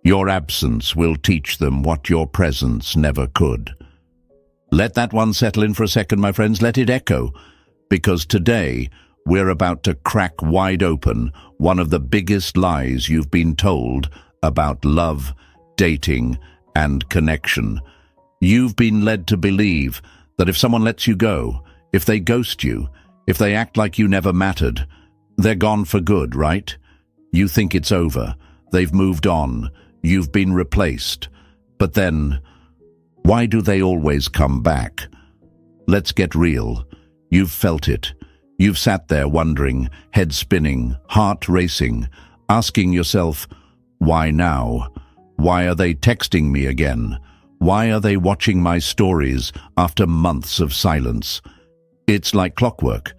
Your absence will teach them what your presence never could. Let that one settle in for a second, my friends. Let it echo, because today we're about to crack wide open one of the biggest lies you've been told about love, dating, and connection. You've been led to believe that if someone lets you go, if they ghost you, if they act like you never mattered, they're gone for good, right? You think it's over. They've moved on. You've been replaced. But then, why do they always come back? Let's get real. You've felt it. You've sat there wondering, head spinning, heart racing, asking yourself, why now? Why are they texting me again? Why are they watching my stories after months of silence? It's like clockwork.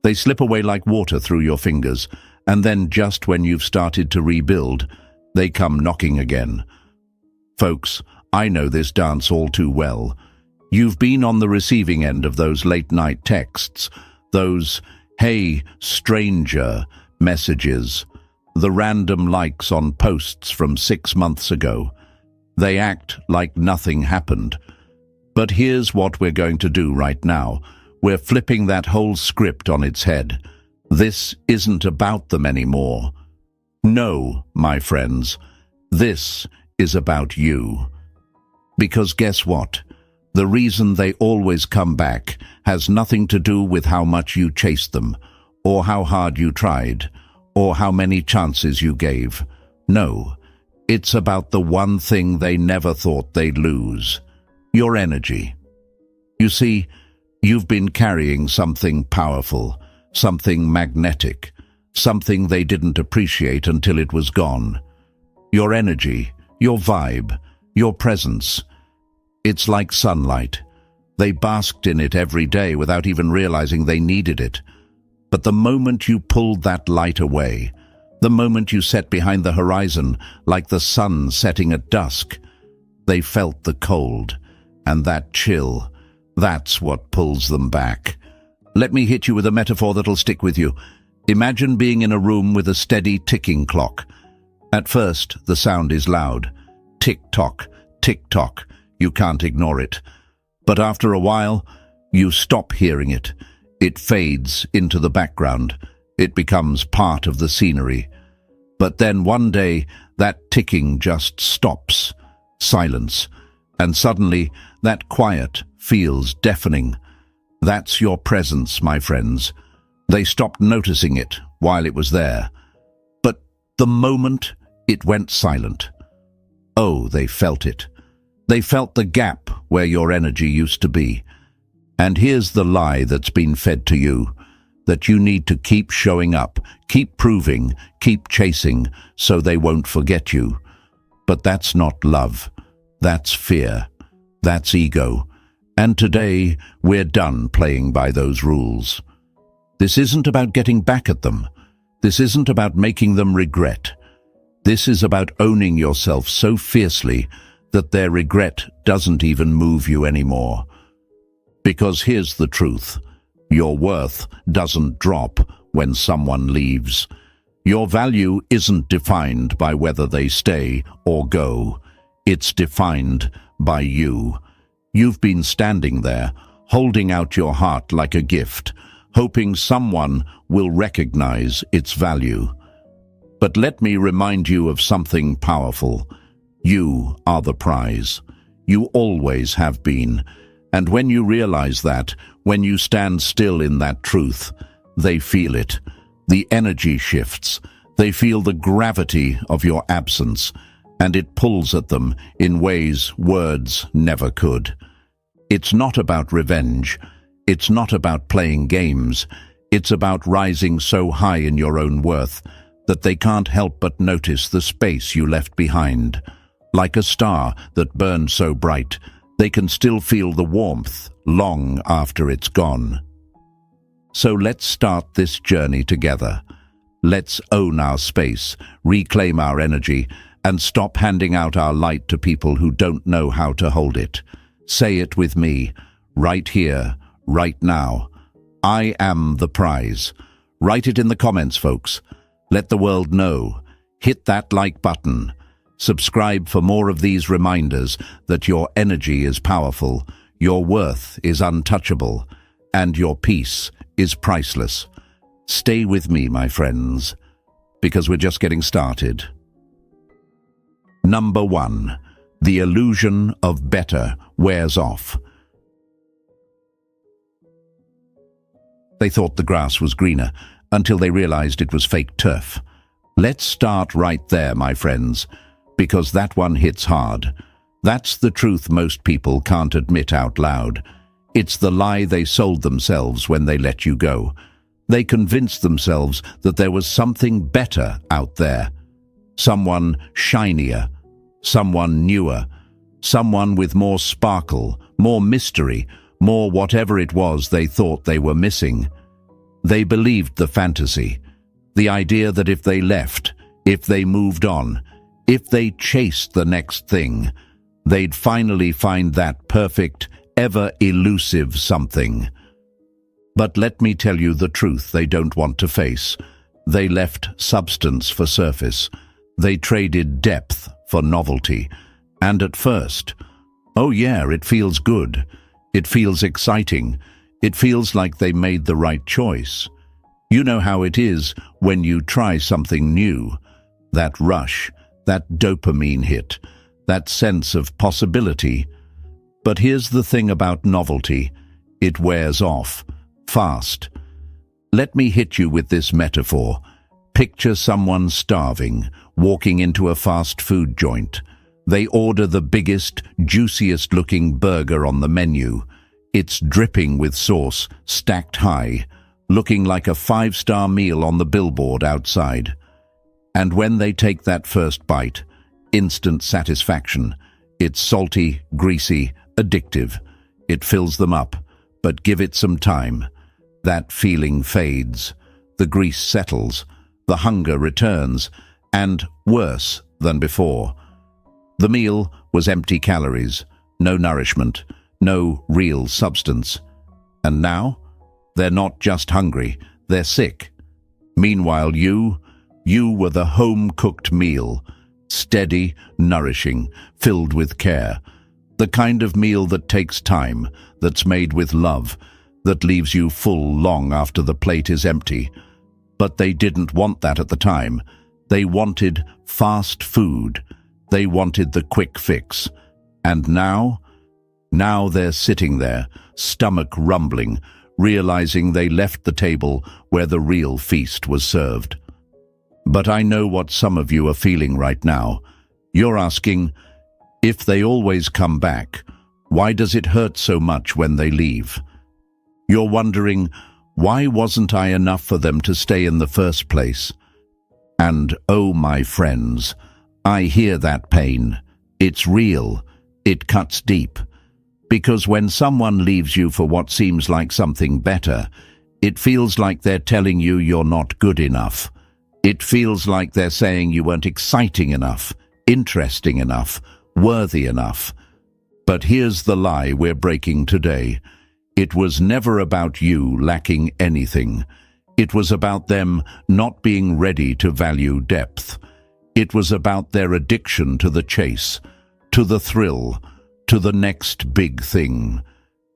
They slip away like water through your fingers, and then just when you've started to rebuild, they come knocking again. Folks, I know this dance all too well. You've been on the receiving end of those late-night texts, those "Hey, stranger" messages, the random likes on posts from 6 months ago. They act like nothing happened. But here's what we're going to do right now. We're flipping that whole script on its head. This isn't about them anymore. No, my friends, this is about you. Because guess what? The reason they always come back has nothing to do with how much you chased them, or how hard you tried, or how many chances you gave. No, it's about the one thing they never thought they'd lose: your energy. You see, you've been carrying something powerful, something magnetic, something they didn't appreciate until it was gone. Your energy, your vibe, your presence. It's like sunlight. They basked in it every day without even realizing they needed it. But the moment you pulled that light away, the moment you sat behind the horizon like the sun setting at dusk, they felt the cold, and that chill, that's what pulls them back. Let me hit you with a metaphor that'll stick with you. Imagine being in a room with a steady ticking clock. At first, the sound is loud. Tick-tock, tick-tock. You can't ignore it. But after a while, you stop hearing it. It fades into the background. It becomes part of the scenery. But then one day, that ticking just stops. Silence. And suddenly, that quiet feels deafening. That's your presence, my friends. They stopped noticing it while it was there. But the moment it went silent, oh, they felt it. They felt the gap where your energy used to be. And here's the lie that's been fed to you, that you need to keep showing up, keep proving, keep chasing, so they won't forget you. But that's not love. That's fear. That's ego. And today, we're done playing by those rules. This isn't about getting back at them. This isn't about making them regret. This is about owning yourself so fiercely that their regret doesn't even move you anymore. Because here's the truth. Your worth doesn't drop when someone leaves. Your value isn't defined by whether they stay or go. It's defined by you. You've been standing there, holding out your heart like a gift, hoping someone will recognize its value. But let me remind you of something powerful. You are the prize. You always have been. And when you realize that, when you stand still in that truth, they feel it. The energy shifts. They feel the gravity of your absence, and it pulls at them in ways words never could. It's not about revenge. It's not about playing games. It's about rising so high in your own worth that they can't help but notice the space you left behind. Like a star that burned so bright, they can still feel the warmth long after it's gone. So let's start this journey together. Let's own our space, reclaim our energy, and stop handing out our light to people who don't know how to hold it. Say it with me, right here, right now. I am the prize. Write it in the comments, folks. Let the world know. Hit that like button. Subscribe for more of these reminders that your energy is powerful, your worth is untouchable, and your peace is priceless. Stay with me, my friends, because we're just getting started. Number 1. The illusion of better wears off. They thought the grass was greener until they realized it was fake turf. Let's start right there, my friends, because that one hits hard. That's the truth most people can't admit out loud. It's the lie they sold themselves when they let you go. They convinced themselves that there was something better out there. Someone shinier, someone newer, someone with more sparkle, more mystery, more whatever it was they thought they were missing. They believed the fantasy, the idea that if they left, if they moved on, if they chased the next thing, they'd finally find that perfect, ever-elusive something. But let me tell you the truth they don't want to face. They left substance for surface. They traded depth for novelty. And at first, oh yeah, it feels good. It feels exciting. It feels like they made the right choice. You know how it is when you try something new. That rush, that dopamine hit, that sense of possibility. But here's the thing about novelty. It wears off, fast. Let me hit you with this metaphor. Picture someone starving, walking into a fast food joint. They order the biggest, juiciest-looking burger on the menu. It's dripping with sauce, stacked high, looking like a 5-star meal on the billboard outside. And when they take that first bite, instant satisfaction. It's salty, greasy, addictive. It fills them up, but give it some time. That feeling fades. The grease settles. The hunger returns. And worse than before. The meal was empty calories, no nourishment, no real substance. And now, they're not just hungry, they're sick. Meanwhile, you were the home-cooked meal, steady, nourishing, filled with care. The kind of meal that takes time, that's made with love, that leaves you full long after the plate is empty. But they didn't want that at the time. They wanted fast food. They wanted the quick fix. And now they're sitting there, stomach rumbling, realizing they left the table where the real feast was served. But I know what some of you are feeling right now. You're asking, if they always come back, why does it hurt so much when they leave? You're wondering, why wasn't I enough for them to stay in the first place? And oh, my friends, I hear that pain. It's real. It cuts deep. Because when someone leaves you for what seems like something better, it feels like they're telling you you're not good enough. It feels like they're saying you weren't exciting enough, interesting enough, worthy enough. But here's the lie we're breaking today. It was never about you lacking anything. It was about them not being ready to value depth. It was about their addiction to the chase, to the thrill, to the next big thing.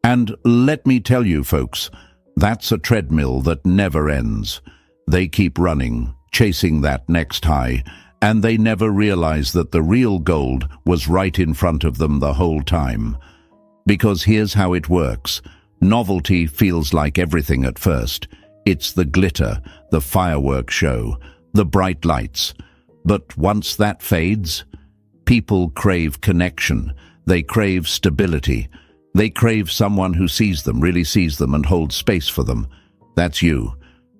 And let me tell you, folks, that's a treadmill that never ends. They keep running, chasing that next high, and they never realize that the real gold was right in front of them the whole time. Because here's how it works. Novelty feels like everything at first. It's the glitter, the fireworks show, the bright lights. But once that fades, people crave connection. They crave stability. They crave someone who sees them, really sees them, and holds space for them. That's you.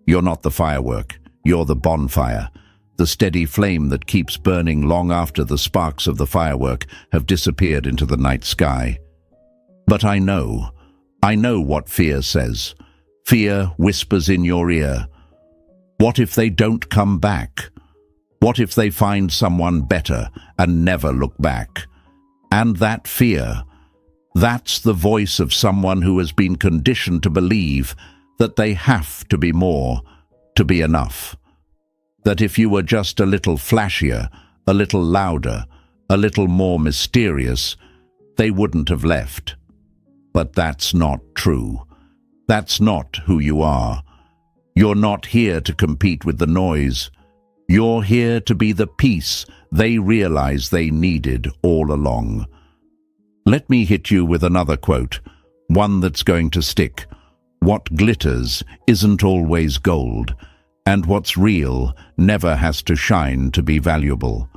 You're not the firework. You're the bonfire. The steady flame that keeps burning long after the sparks of the firework have disappeared into the night sky. But I know what fear says. Fear whispers in your ear. What if they don't come back? What if they find someone better and never look back? And that fear, that's the voice of someone who has been conditioned to believe that they have to be more to be enough. That if you were just a little flashier, a little louder, a little more mysterious, they wouldn't have left. But that's not true. That's not who you are. You're not here to compete with the noise. You're here to be the peace they realize they needed all along. Let me hit you with another quote, one that's going to stick. What glitters isn't always gold, and what's real never has to shine to be valuable.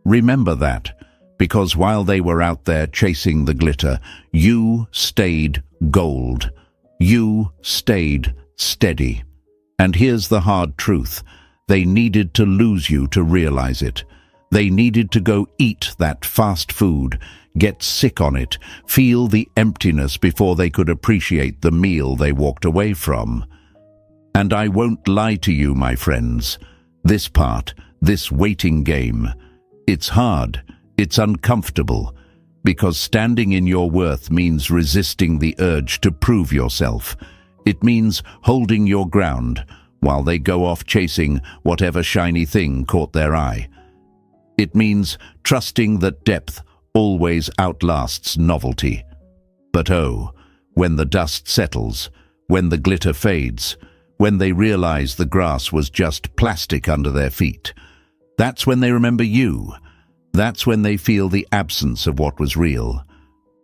Remember that, because while they were out there chasing the glitter, you stayed gold. You stayed steady. And here's the hard truth. They needed to lose you to realize it. They needed to go eat that fast food, get sick on it, feel the emptiness before they could appreciate the meal they walked away from. And I won't lie to you, my friends. This part, this waiting game, it's hard, it's uncomfortable, because standing in your worth means resisting the urge to prove yourself. It means holding your ground while they go off chasing whatever shiny thing caught their eye. It means trusting that depth always outlasts novelty. But oh, when the dust settles, when the glitter fades, when they realize the grass was just plastic under their feet, that's when they remember you. That's when they feel the absence of what was real.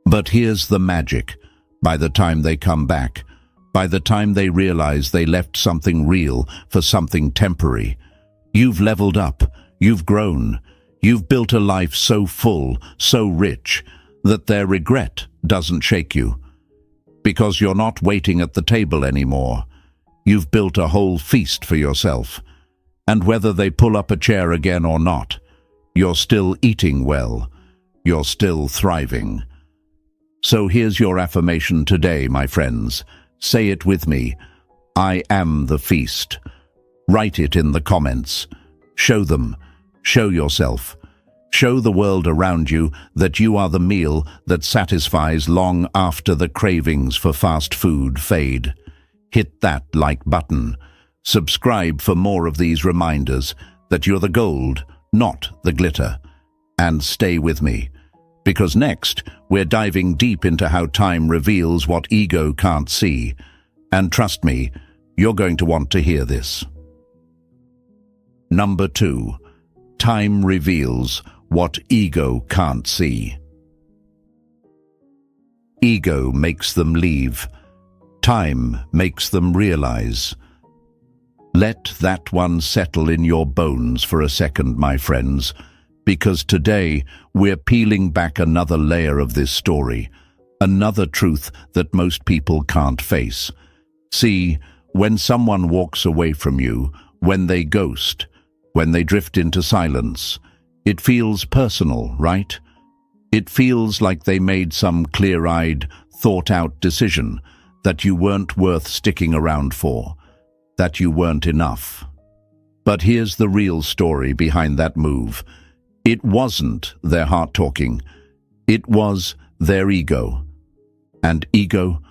But here's the magic. By the time they come back, by the time they realize they left something real for something temporary, you've leveled up, you've grown, you've built a life so full, so rich, that their regret doesn't shake you. Because you're not waiting at the table anymore. You've built a whole feast for yourself. And whether they pull up a chair again or not, you're still eating well. You're still thriving. So here's your affirmation today, my friends. Say it with me. I am the feast. Write it in the comments. Show them. Show yourself. Show the world around you that you are the meal that satisfies long after the cravings for fast food fade. Hit that like button. Subscribe for more of these reminders that you're the gold, not the glitter. And stay with me, because next we're diving deep into how time reveals what ego can't see. And trust me, you're going to want to hear this. Number 2. Time reveals what ego can't see. Ego makes them leave. Time makes them realize. Let that one settle in your bones for a second, my friends, because today we're peeling back another layer of this story, another truth that most people can't face. See, when someone walks away from you, when they ghost, when they drift into silence, it feels personal, right? It feels like they made some clear-eyed, thought-out decision that you weren't worth sticking around for, that you weren't enough. But here's the real story behind that move. It wasn't their heart talking. It was their ego. And ego?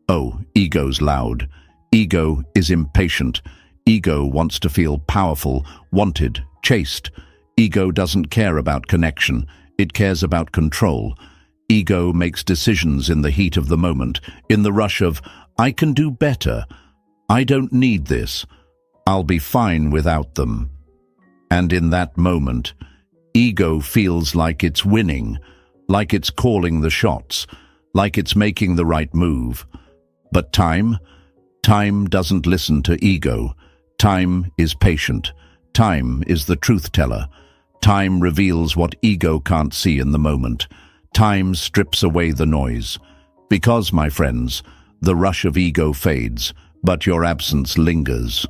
Oh, ego's loud. Ego is impatient. Ego wants to feel powerful, wanted, chased. Ego doesn't care about connection. It cares about control. Ego makes decisions in the heat of the moment, in the rush of, I can do better. I don't need this. I'll be fine without them. And in that moment, ego feels like it's winning, like it's calling the shots, like it's making the right move. But time doesn't listen to ego. Time is patient. Time is the truth teller. Time reveals what ego can't see in the moment. Time strips away the noise. Because, my friends, the rush of ego fades, but your absence lingers.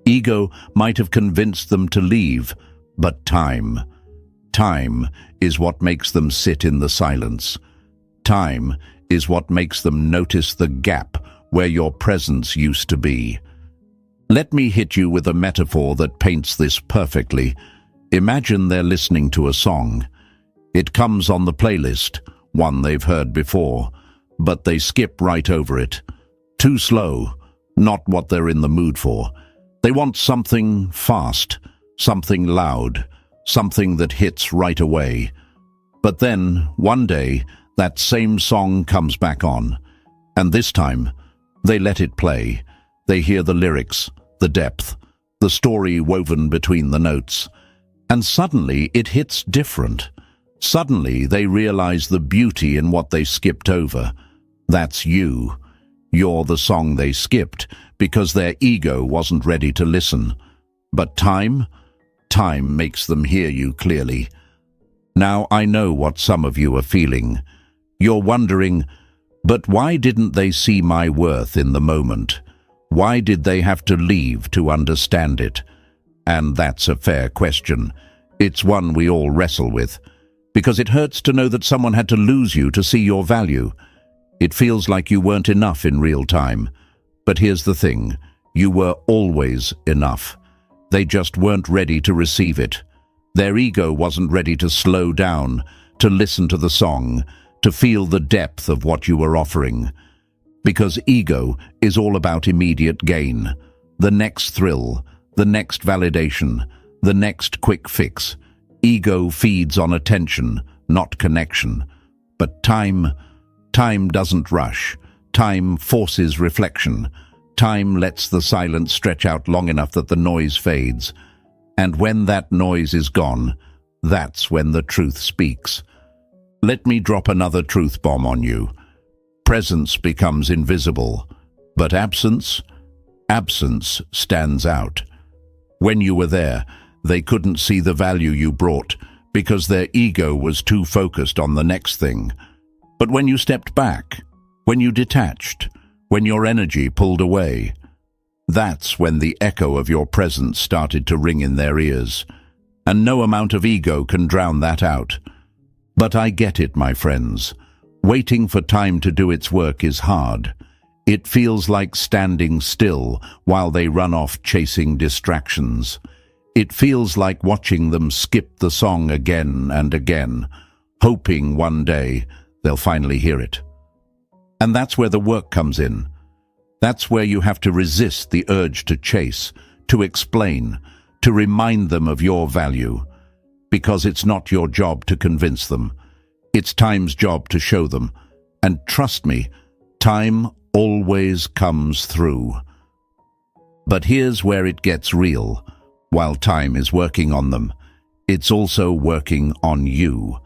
Ego might have convinced them to leave, but time is what makes them sit in the silence. Time is what makes them notice the gap where your presence used to be. Let me hit you with a metaphor that paints this perfectly. Imagine they're listening to a song. It comes on the playlist, one they've heard before, but they skip right over it. Too slow, not what they're in the mood for. They want something fast, something loud, something that hits right away. But then, one day, that same song comes back on, and this time, they let it play. They hear the lyrics, the depth, the story woven between the notes, and suddenly it hits different. Suddenly they realize the beauty in what they skipped over. That's you. You're the song they skipped because their ego wasn't ready to listen. But time makes them hear you clearly. Now I know what some of you are feeling. You're wondering, but why didn't they see my worth in the moment? Why did they have to leave to understand it? And that's a fair question. It's one we all wrestle with. Because it hurts to know that someone had to lose you to see your value. It feels like you weren't enough in real time. But here's the thing, you were always enough. They just weren't ready to receive it. Their ego wasn't ready to slow down, to listen to the song, to feel the depth of what you were offering. Because ego is all about immediate gain, the next thrill, the next validation, the next quick fix. Ego feeds on attention, not connection. But time doesn't rush. Time forces reflection. Time lets the silence stretch out long enough that the noise fades. And when that noise is gone, that's when the truth speaks. Let me drop another truth bomb on you. Presence becomes invisible, but absence stands out. When you were there, they couldn't see the value you brought because their ego was too focused on the next thing. But when you stepped back, when you detached, when your energy pulled away, that's when the echo of your presence started to ring in their ears. And no amount of ego can drown that out. But I get it, my friends. Waiting for time to do its work is hard. It feels like standing still while they run off chasing distractions. It feels like watching them skip the song again and again, hoping one day they'll finally hear it. And that's where the work comes in. That's where you have to resist the urge to chase, to explain, to remind them of your value. Because it's not your job to convince them. It's time's job to show them. And trust me, time always comes through. But here's where it gets real. While time is working on them, it's also working on you.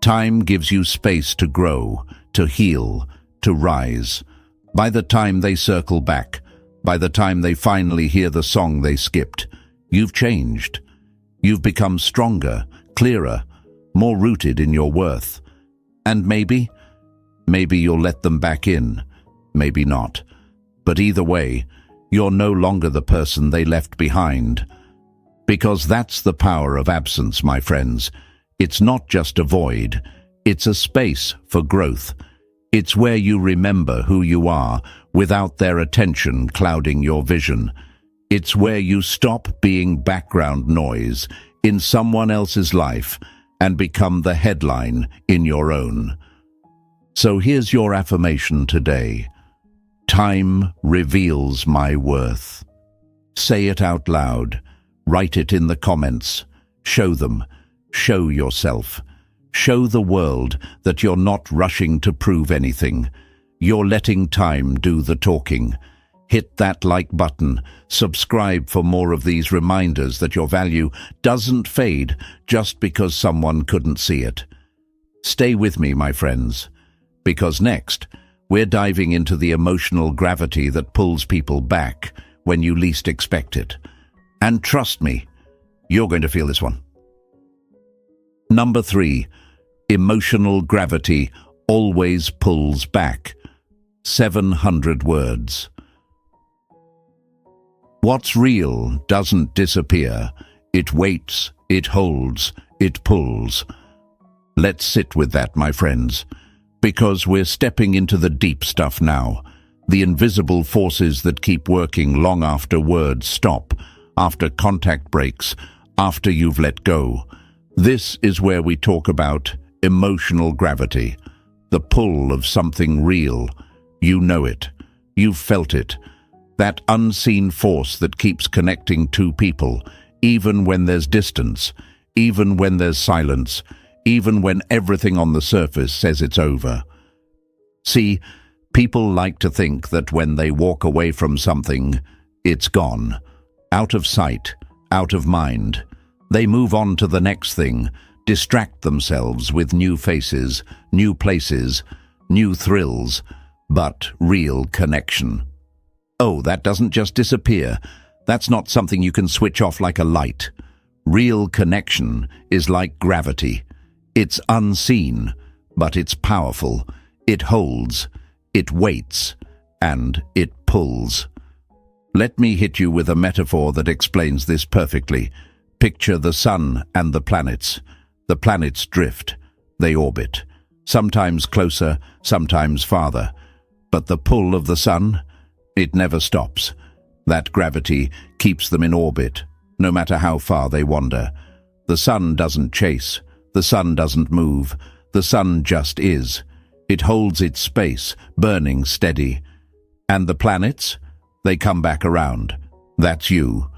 Time gives you space to grow, to heal, to rise. By the time they circle back, by the time they finally hear the song they skipped, you've changed. You've become stronger, clearer, more rooted in your worth. And maybe you'll let them back in, maybe not. But either way, you're no longer the person they left behind. Because that's the power of absence, my friends. It's not just a void, it's a space for growth. It's where you remember who you are without their attention clouding your vision. It's where you stop being background noise in someone else's life and become the headline in your own. So here's your affirmation today. Time reveals my worth. Say it out loud. Write it in the comments. Show them. Show yourself. Show the world that you're not rushing to prove anything. You're letting time do the talking. Hit that like button. Subscribe for more of these reminders that your value doesn't fade just because someone couldn't see it. Stay with me, my friends, because next, we're diving into the emotional gravity that pulls people back when you least expect it. And trust me, you're going to feel this one. Number 3, emotional gravity always pulls back. 700 words. What's real doesn't disappear. It waits, it holds, it pulls. Let's sit with that, my friends, because we're stepping into the deep stuff now. The invisible forces that keep working long after words stop, after contact breaks, after you've let go. This is where we talk about emotional gravity, the pull of something real. You know it. You've felt it. That unseen force that keeps connecting two people, even when there's distance, even when there's silence, even when everything on the surface says it's over. See, people like to think that when they walk away from something, it's gone. Out of sight, out of mind. They move on to the next thing, distract themselves with new faces, new places, new thrills, but real connection. Oh, that doesn't just disappear. That's not something you can switch off like a light. Real connection is like gravity. It's unseen, but it's powerful. It holds, it waits, and it pulls. Let me hit you with a metaphor that explains this perfectly. Picture the sun and the planets. The planets drift. They orbit. Sometimes closer, sometimes farther. But the pull of the sun, it never stops. That gravity keeps them in orbit, no matter how far they wander. The sun doesn't chase. The sun doesn't move. The sun just is. It holds its space, burning steady. And the planets? They come back around. That's you.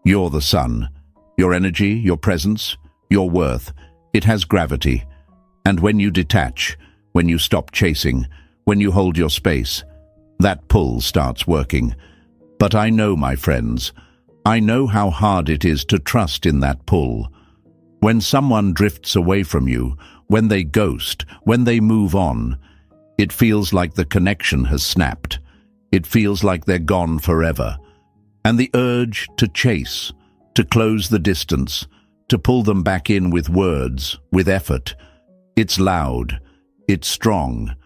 You're the sun. Your energy, your presence, your worth. It has gravity. And when you detach, when you stop chasing, when you hold your space, that pull starts working. But I know, my friends, I know how hard it is to trust in that pull. When someone drifts away from you, when they ghost, when they move on, it feels like the connection has snapped. It feels like they're gone forever. And the urge to chase, to close the distance, to pull them back in with words, with effort, it's loud, it's strong.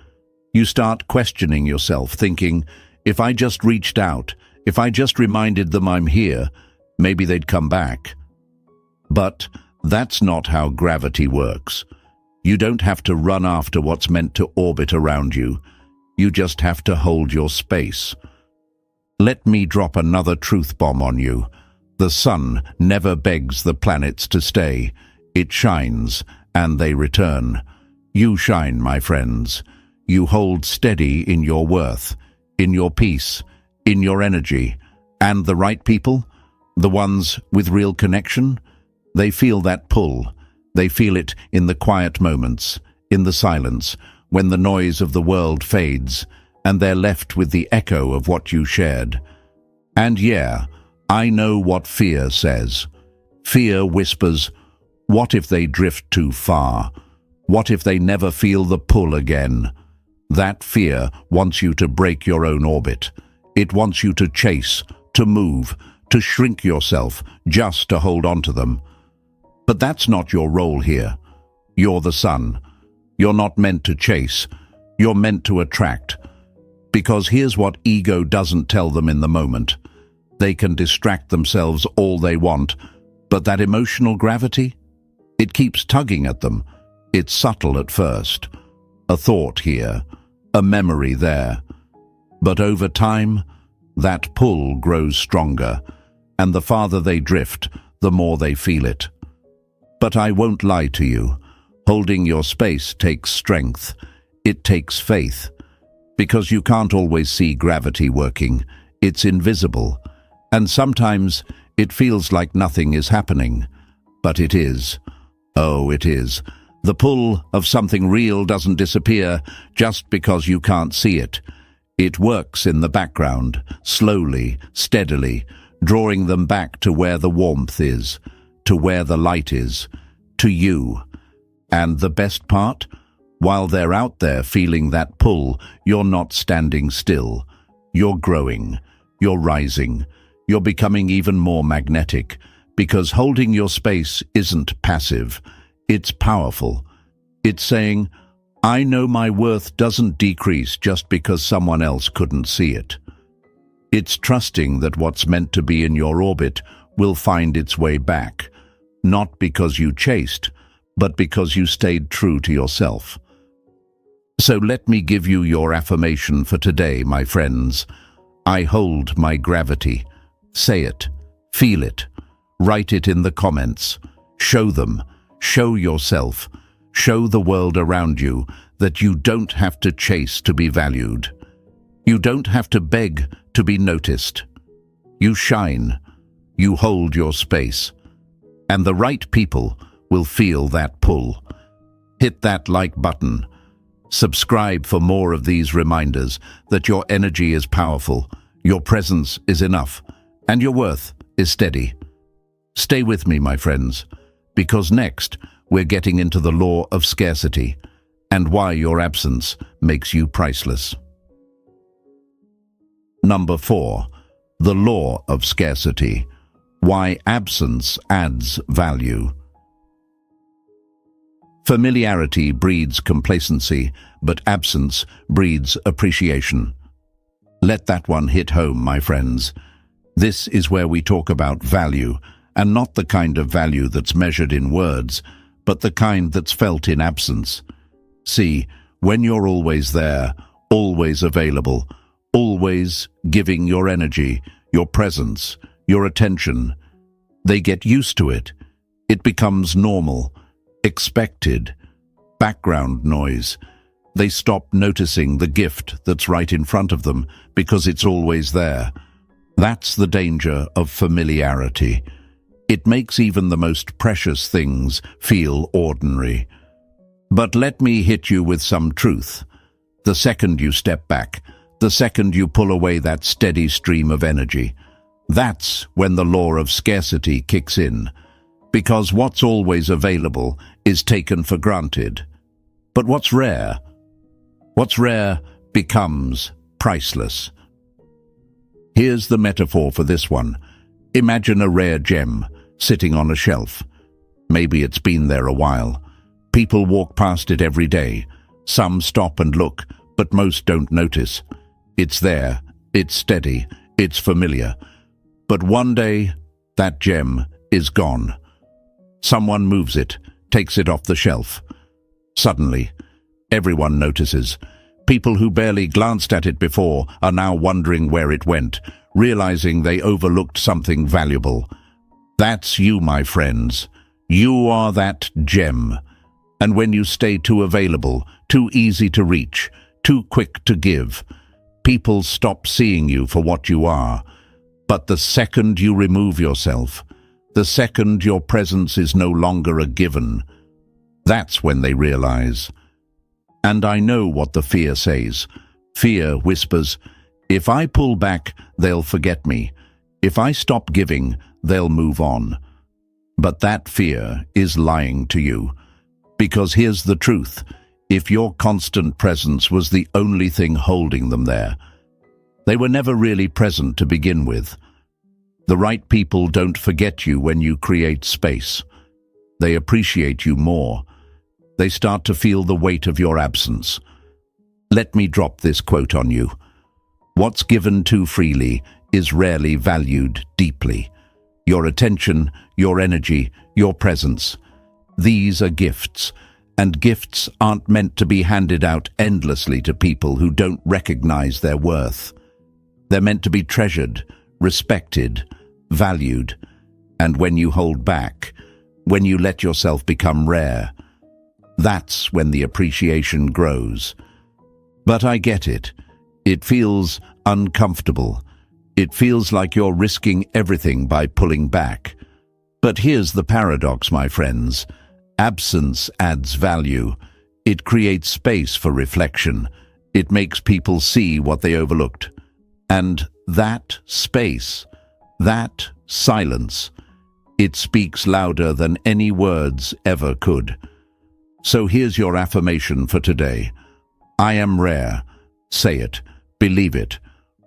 You start questioning yourself, thinking, if I just reached out, if I just reminded them I'm here, maybe they'd come back. But that's not how gravity works. You don't have to run after what's meant to orbit around you. You just have to hold your space. Let me drop another truth bomb on you. The sun never begs the planets to stay. It shines, and they return. You shine, my friends. You hold steady in your worth, in your peace, in your energy. And the right people, the ones with real connection, they feel that pull. They feel it in the quiet moments, in the silence, when the noise of the world fades, and they're left with the echo of what you shared. And yeah, I know what fear says. Fear whispers, what if they drift too far? What if they never feel the pull again? That fear wants you to break your own orbit. It wants you to chase, to move, to shrink yourself just to hold on to them. But that's not your role here. You're the sun. You're not meant to chase. You're meant to attract. Because here's what ego doesn't tell them in the moment. They can distract themselves all they want, but that emotional gravity, it keeps tugging at them. It's subtle at first. A thought here, a memory there. But over time, that pull grows stronger, and the farther they drift, the more they feel it. But I won't lie to you. Holding your space takes strength. It takes faith. Because you can't always see gravity working. It's invisible. And sometimes it feels like nothing is happening. But it is. Oh, it is. The pull of something real doesn't disappear just because you can't see it. It works in the background, slowly, steadily, drawing them back to where the warmth is, to where the light is, to you. And the best part? While they're out there feeling that pull, you're not standing still. You're growing. You're rising. You're becoming even more magnetic, because holding your space isn't passive. It's powerful. It's saying, I know my worth doesn't decrease just because someone else couldn't see it. It's trusting that what's meant to be in your orbit will find its way back, not because you chased, but because you stayed true to yourself. So let me give you your affirmation for today, my friends. I hold my gravity. Say it. Feel it. Write it in the comments. Show them. Show yourself. Show the world around you that you don't have to chase to be valued. You don't have to beg to be noticed. You shine. You hold your space. And the right people will feel that pull. Hit that like button. Subscribe for more of these reminders that your energy is powerful, your presence is enough, and your worth is steady. Stay with me, my friends, because next we're getting into the law of scarcity and why your absence makes you priceless. Number 4. The law of scarcity. Why absence adds value. Familiarity breeds complacency, but absence breeds appreciation. Let that one hit home, my friends. This is where we talk about value, and not the kind of value that's measured in words, but the kind that's felt in absence. See, when you're always there, always available, always giving your energy, your presence, your attention, they get used to it. It becomes normal, expected, background noise. They stop noticing the gift that's right in front of them because it's always there. That's the danger of familiarity. It makes even the most precious things feel ordinary. But let me hit you with some truth. The second you step back, the second you pull away that steady stream of energy, that's when the law of scarcity kicks in. Because what's always available is taken for granted. But what's rare becomes priceless. Here's the metaphor for this one. Imagine a rare gem sitting on a shelf. Maybe it's been there a while. People walk past it every day. Some stop and look, but most don't notice. It's there, it's steady, it's familiar. But one day, that gem is gone. Someone moves it, takes it off the shelf. Suddenly, everyone notices. People who barely glanced at it before are now wondering where it went, realizing they overlooked something valuable. That's you, my friends. You are that gem. And when you stay too available, too easy to reach, too quick to give, people stop seeing you for what you are. But the second you remove yourself, the second your presence is no longer a given, that's when they realize. And I know what the fear says. Fear whispers, if I pull back, they'll forget me. If I stop giving, they'll move on. But that fear is lying to you. Because here's the truth. If your constant presence was the only thing holding them there, they were never really present to begin with. The right people don't forget you when you create space. They appreciate you more. They start to feel the weight of your absence. Let me drop this quote on you. What's given too freely is rarely valued deeply. Your attention, your energy, your presence. These are gifts, and gifts aren't meant to be handed out endlessly to people who don't recognize their worth. They're meant to be treasured, respected, valued. And when you hold back, when you let yourself become rare, that's when the appreciation grows. But I get it. It feels uncomfortable. It feels like you're risking everything by pulling back. But here's the paradox, my friends. Absence adds value. It creates space for reflection. It makes people see what they overlooked. And that space, that silence, it speaks louder than any words ever could. So here's your affirmation for today. I am rare. Say it. Believe it.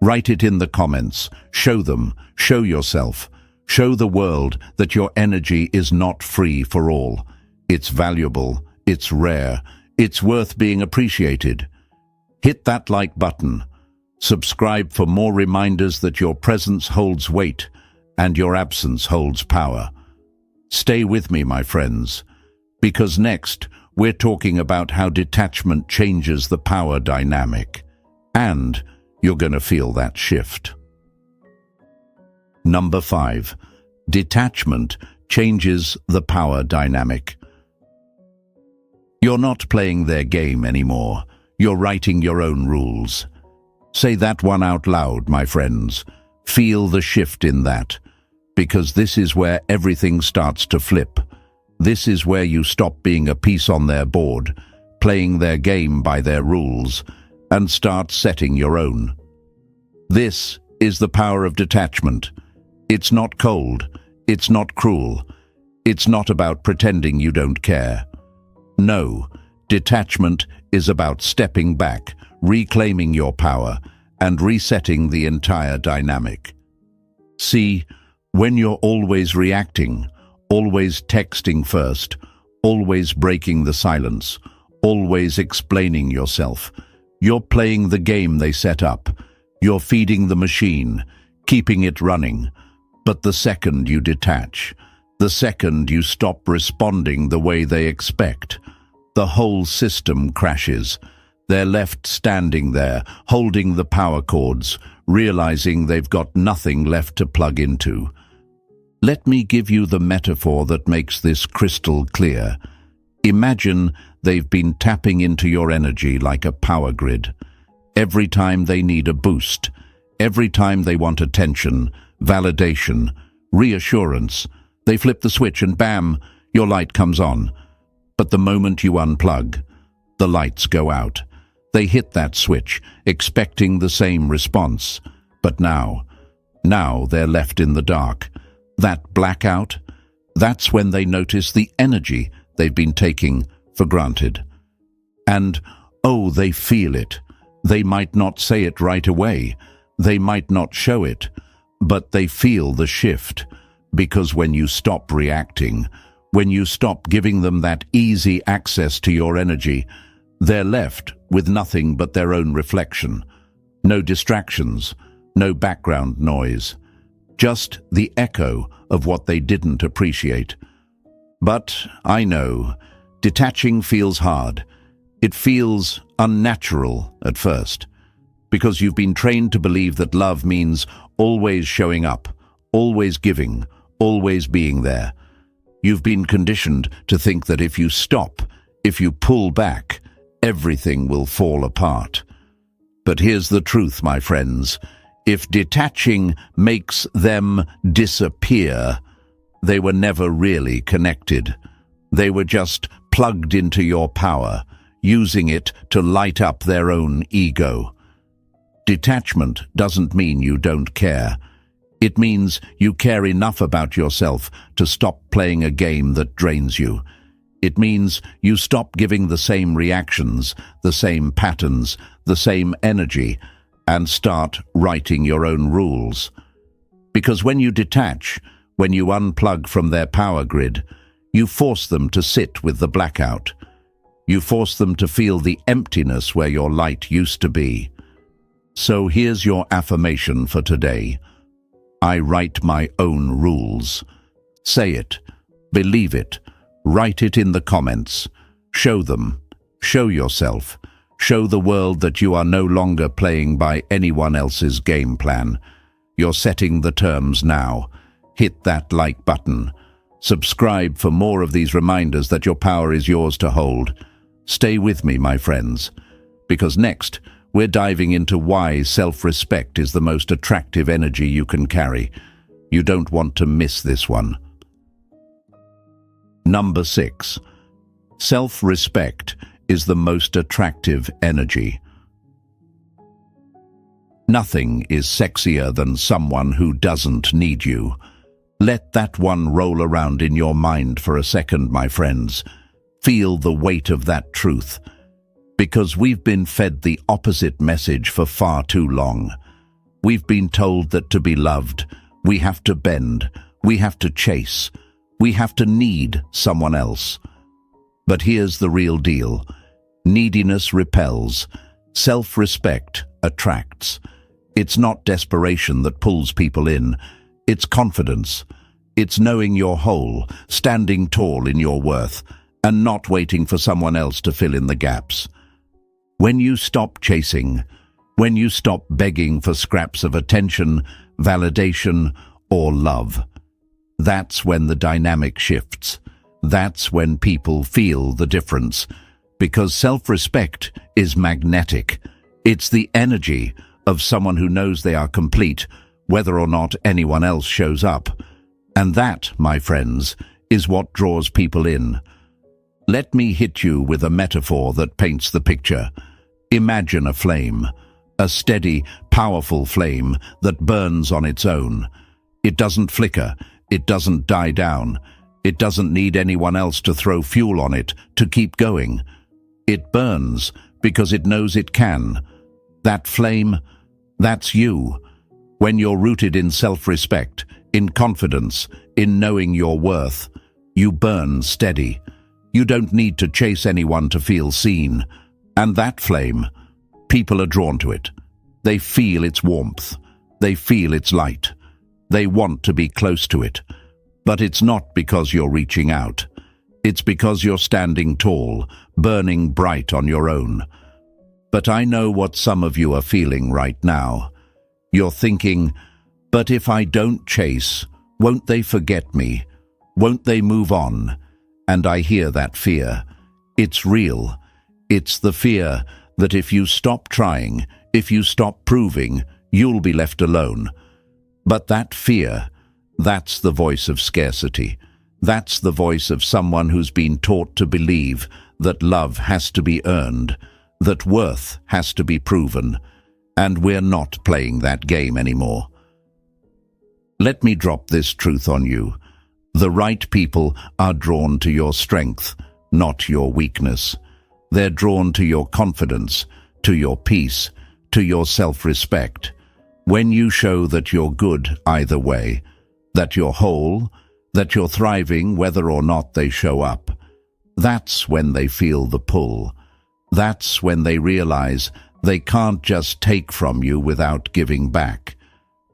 Write it in the comments. Show them. Show yourself. Show the world that your energy is not free for all. It's valuable. It's rare. It's worth being appreciated. Hit that like button. Subscribe for more reminders that your presence holds weight and your absence holds power. Stay with me, my friends, because next we're talking about how detachment changes the power dynamic, and you're going to feel that shift. Number 5. Detachment changes the power dynamic. You're not playing their game anymore. You're writing your own rules. Say that one out loud, my friends. Feel the shift in that, because this is where everything starts to flip. This is where you stop being a piece on their board, playing their game by their rules, and start setting your own. This is the power of detachment. It's not cold. It's not cruel. It's not about pretending you don't care. No, detachment is about stepping back, reclaiming your power, and resetting the entire dynamic. See, when you're always reacting, always texting first, always breaking the silence, always explaining yourself, you're playing the game they set up. You're feeding the machine, keeping it running. But the second you detach, the second you stop responding the way they expect, the whole system crashes. They're left standing there, holding the power cords, realizing they've got nothing left to plug into. Let me give you the metaphor that makes this crystal clear. Imagine they've been tapping into your energy like a power grid. Every time they need a boost, every time they want attention, validation, reassurance, they flip the switch and bam, your light comes on. But the moment you unplug, the lights go out. They hit that switch, expecting the same response. But now they're left in the dark. That blackout, that's when they notice the energy they've been taking for granted. And, oh, they feel it. They might not say it right away. They might not show it. But they feel the shift. Because when you stop reacting, when you stop giving them that easy access to your energy, they're left with nothing but their own reflection. No distractions, no background noise. Just the echo of what they didn't appreciate. But I know, detaching feels hard. It feels unnatural at first, because you've been trained to believe that love means always showing up, always giving, always being there. You've been conditioned to think that if you stop, if you pull back, everything will fall apart. But here's the truth, my friends. If detaching makes them disappear, they were never really connected. They were just plugged into your power, using it to light up their own ego. Detachment doesn't mean you don't care. It means you care enough about yourself to stop playing a game that drains you. It means you stop giving the same reactions, the same patterns, the same energy, and start writing your own rules. Because when you detach, when you unplug from their power grid, you force them to sit with the blackout. You force them to feel the emptiness where your light used to be. So here's your affirmation for today. I write my own rules. Say it, believe it, write it in the comments. Show them, show yourself, show the world that you are no longer playing by anyone else's game plan. You're setting the terms now. Hit that like button. Subscribe for more of these reminders that your power is yours to hold. Stay with me, my friends, because next we're diving into why self-respect is the most attractive energy you can carry. You don't want to miss this one. Number 6. Self-respect is the most attractive energy. Nothing is sexier than someone who doesn't need you. Let that one roll around in your mind for a second, my friends. Feel the weight of that truth. Because we've been fed the opposite message for far too long. We've been told that to be loved, we have to bend, we have to chase, we have to need someone else. But here's the real deal. Neediness repels. Self-respect attracts. It's not desperation that pulls people in. It's confidence. It's knowing you're whole, standing tall in your worth, and not waiting for someone else to fill in the gaps. When you stop chasing, when you stop begging for scraps of attention, validation, or love, that's when the dynamic shifts. That's when people feel the difference. Because self-respect is magnetic. It's the energy of someone who knows they are complete, whether or not anyone else shows up. And that, my friends, is what draws people in. Let me hit you with a metaphor that paints the picture. Imagine a flame, a steady, powerful flame that burns on its own. It doesn't flicker, it doesn't die down, it doesn't need anyone else to throw fuel on it to keep going. It burns because it knows it can. That flame, that's you. When you're rooted in self-respect, in confidence, in knowing your worth, you burn steady. You don't need to chase anyone to feel seen. And that flame, people are drawn to it. They feel its warmth. They feel its light. They want to be close to it. But it's not because you're reaching out. It's because you're standing tall, burning bright on your own. But I know what some of you are feeling right now. You're thinking, but if I don't chase, won't they forget me? Won't they move on? And I hear that fear. It's real. It's the fear that if you stop trying, if you stop proving, you'll be left alone. But that fear, that's the voice of scarcity. That's the voice of someone who's been taught to believe that love has to be earned, that worth has to be proven, and we're not playing that game anymore. Let me drop this truth on you. The right people are drawn to your strength, not your weakness. They're drawn to your confidence, to your peace, to your self-respect. When you show that you're good either way, that you're whole, that you're thriving whether or not they show up, that's when they feel the pull. That's when they realize they can't just take from you without giving back.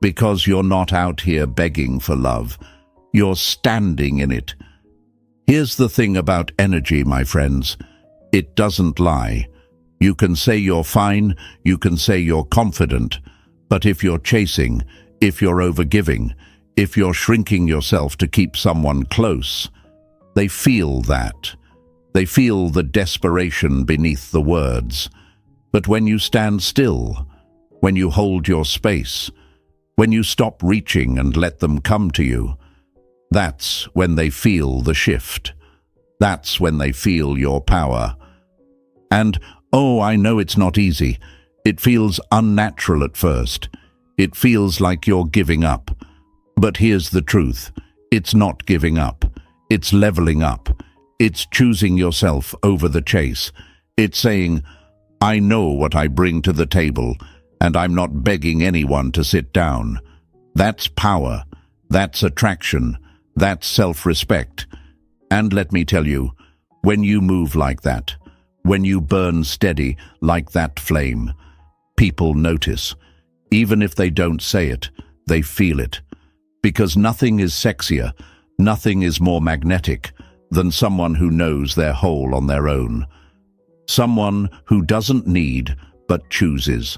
Because you're not out here begging for love. You're standing in it. Here's the thing about energy, my friends. It doesn't lie. You can say you're fine, you can say you're confident, but if you're chasing, if you're overgiving, if you're shrinking yourself to keep someone close, they feel that. They feel the desperation beneath the words. But when you stand still, when you hold your space, when you stop reaching and let them come to you, that's when they feel the shift. That's when they feel your power. And, oh, I know it's not easy. It feels unnatural at first. It feels like you're giving up. But here's the truth. It's not giving up. It's leveling up. It's choosing yourself over the chase. It's saying, I know what I bring to the table, and I'm not begging anyone to sit down. That's power. That's attraction. That's self-respect. And let me tell you, when you move like that, when you burn steady like that flame, people notice. Even if they don't say it, they feel it. Because nothing is sexier, nothing is more magnetic than someone who knows they're whole on their own. Someone who doesn't need but chooses.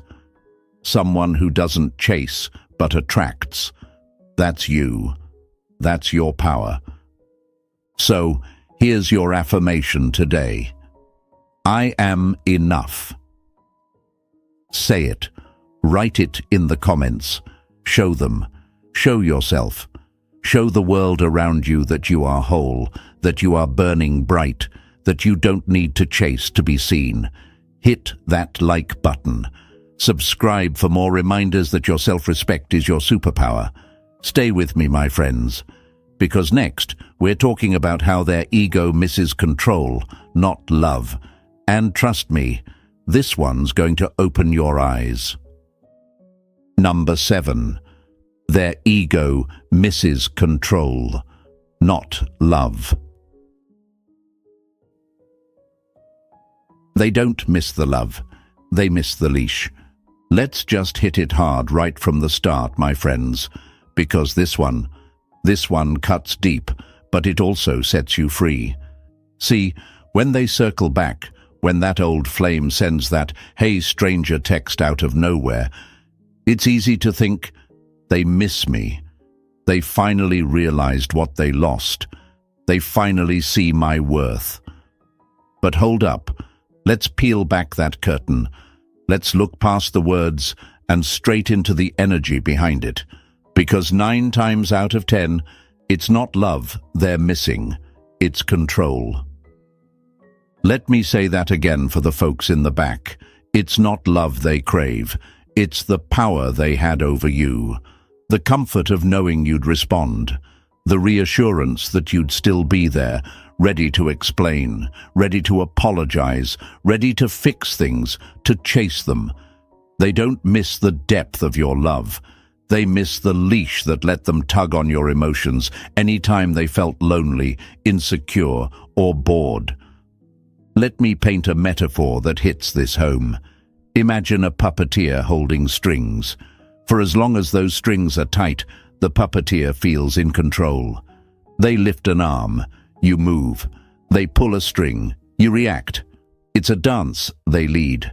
Someone who doesn't chase but attracts. That's you. That's your power. So, here's your affirmation today. I am enough. Say it. Write it in the comments. Show them. Show yourself. Show the world around you that you are whole, that you are burning bright, that you don't need to chase to be seen. Hit that like button. Subscribe for more reminders that your self-respect is your superpower. Stay with me, my friends, because next we're talking about how their ego misses control, not love. And trust me, this one's going to open your eyes. Number 7. Their ego misses control, not love. They don't miss the love, they miss the leash. Let's just hit it hard right from the start, my friends, because this one cuts deep, but it also sets you free. See, when they circle back, when that old flame sends that "Hey stranger" text out of nowhere, it's easy to think, they miss me. They finally realized what they lost. They finally see my worth. But hold up. Let's peel back that curtain. Let's look past the words and straight into the energy behind it. Because 9 times out of 10, It's not love they're missing, it's control. Let me say that again for the folks in the back. It's not love they crave, it's the power they had over you. The comfort of knowing you'd respond. The reassurance that you'd still be there, ready to explain, ready to apologize, ready to fix things, to chase them. They don't miss the depth of your love. They miss the leash that let them tug on your emotions anytime they felt lonely, insecure, or bored. Let me paint a metaphor that hits this home. Imagine a puppeteer holding strings. For as long as those strings are tight, the puppeteer feels in control. They lift an arm, you move. They pull a string, you react. It's a dance, they lead.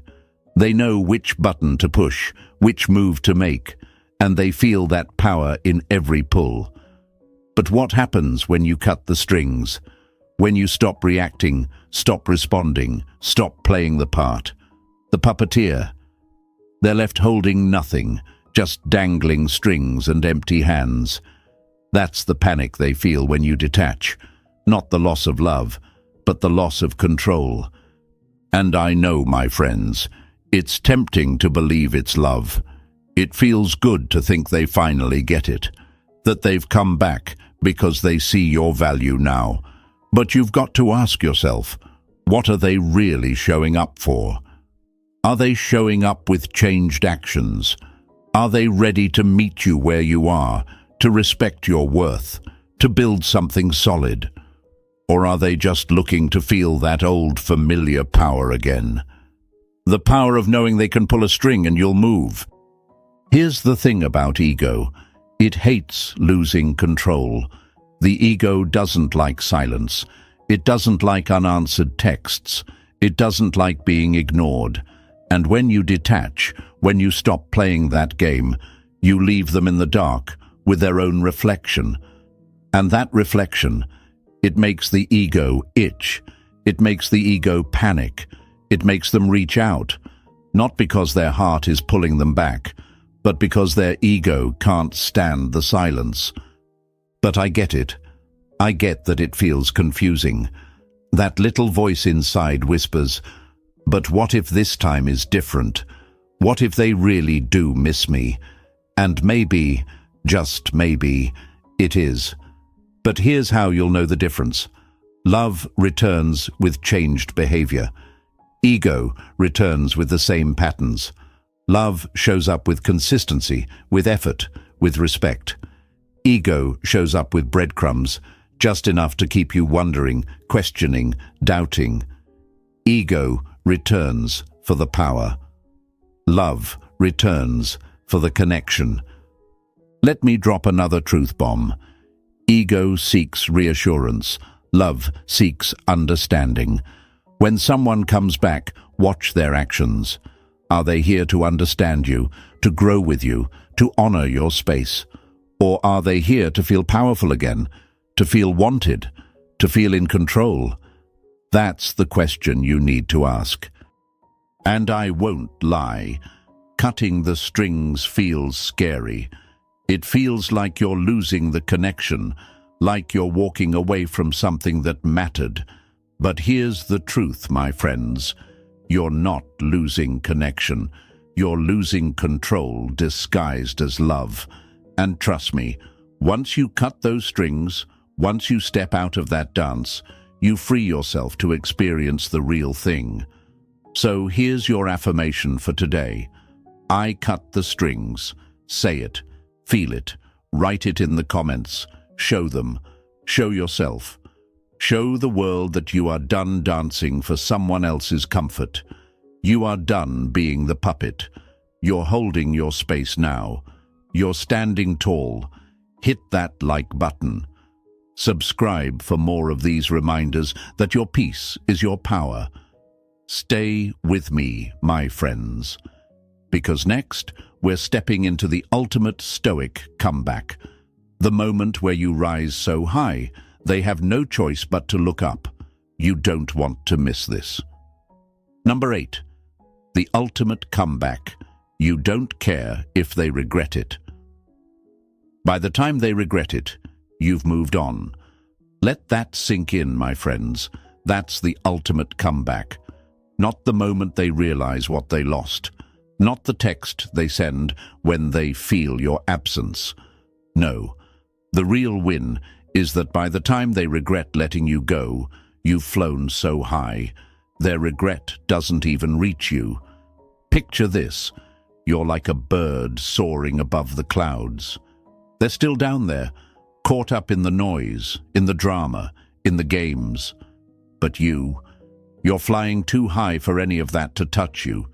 They know which button to push, which move to make, and they feel that power in every pull. But what happens when you cut the strings? When you stop reacting, stop responding, stop playing the part? The puppeteer. They're left holding nothing, just dangling strings and empty hands. That's the panic they feel when you detach. Not the loss of love, but the loss of control. And I know, my friends, it's tempting to believe it's love. It feels good to think they finally get it, that they've come back because they see your value now. But you've got to ask yourself, what are they really showing up for? Are they showing up with changed actions? Are they ready to meet you where you are, to respect your worth, to build something solid? Or are they just looking to feel that old familiar power again? The power of knowing they can pull a string and you'll move. Here's the thing about ego. It hates losing control. The ego doesn't like silence. It doesn't like unanswered texts. It doesn't like being ignored. And when you detach, when you stop playing that game, you leave them in the dark with their own reflection. And that reflection, it makes the ego itch. It makes the ego panic. It makes them reach out, not because their heart is pulling them back, but because their ego can't stand the silence. But I get it. I get that it feels confusing. That little voice inside whispers, but what if this time is different? What if they really do miss me? And maybe, just maybe, it is. But here's how you'll know the difference. Love returns with changed behavior. Ego returns with the same patterns. Love shows up with consistency, with effort, with respect. Ego shows up with breadcrumbs, just enough to keep you wondering, questioning, doubting. Ego returns for the power. Love returns for the connection. Let me drop another truth bomb. Ego seeks reassurance. Love seeks understanding. When someone comes back, watch their actions. Are they here to understand you, to grow with you, to honor your space? Or are they here to feel powerful again, to feel wanted, to feel in control? That's the question you need to ask. And I won't lie, cutting the strings feels scary. It feels like you're losing the connection, like you're walking away from something that mattered. But here's the truth, my friends. You're not losing connection. You're losing control disguised as love. And trust me, once you cut those strings, once you step out of that dance, you free yourself to experience the real thing. So here's your affirmation for today. I cut the strings. Say it, feel it, write it in the comments, show them, show yourself. Show the world that you are done dancing for someone else's comfort. You are done being the puppet. You're holding your space now. You're standing tall. Hit that like button. Subscribe for more of these reminders that your peace is your power. Stay with me, my friends. Because next, we're stepping into the ultimate Stoic comeback. The moment where you rise so high, they have no choice but to look up. You don't want to miss this. Number 8. The ultimate comeback. You don't care if they regret it. By the time they regret it, You've moved on. Let that sink in, my friends. That's the ultimate comeback. Not the moment they realize what they lost. Not the text they send when they feel your absence. No, the real win is that by the time they regret letting you go, you've flown so high, their regret doesn't even reach you. Picture this. You're like a bird soaring above the clouds. They're still down there, caught up in the noise, in the drama, in the games. But you're flying too high for any of that to touch you.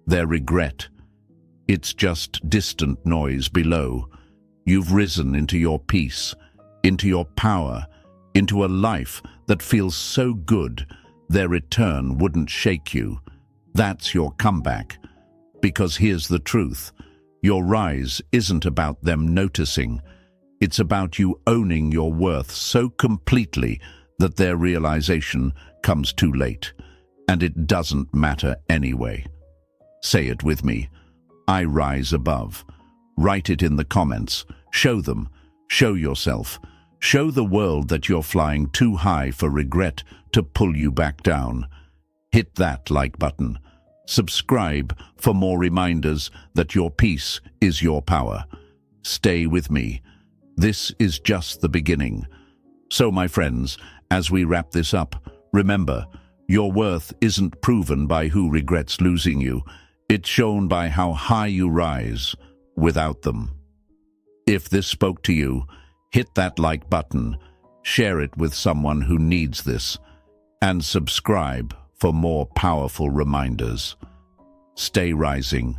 Their regret, it's just distant noise below. You've risen into your peace, into your power, into a life that feels so good, their return wouldn't shake you. That's your comeback. Because here's the truth. Your rise isn't about them noticing. It's about you owning your worth so completely that their realization comes too late. And it doesn't matter anyway. Say it with me. I rise above. Write it in the comments. Show them. Show yourself. Show the world that you're flying too high for regret to pull you back down. Hit that like button. Subscribe for more reminders that your peace is your power. Stay with me. This is just the beginning. So, my friends, as we wrap this up, remember, your worth isn't proven by who regrets losing you. It's shown by how high you rise without them. If this spoke to you, hit that like button, share it with someone who needs this, and subscribe for more powerful reminders. Stay rising.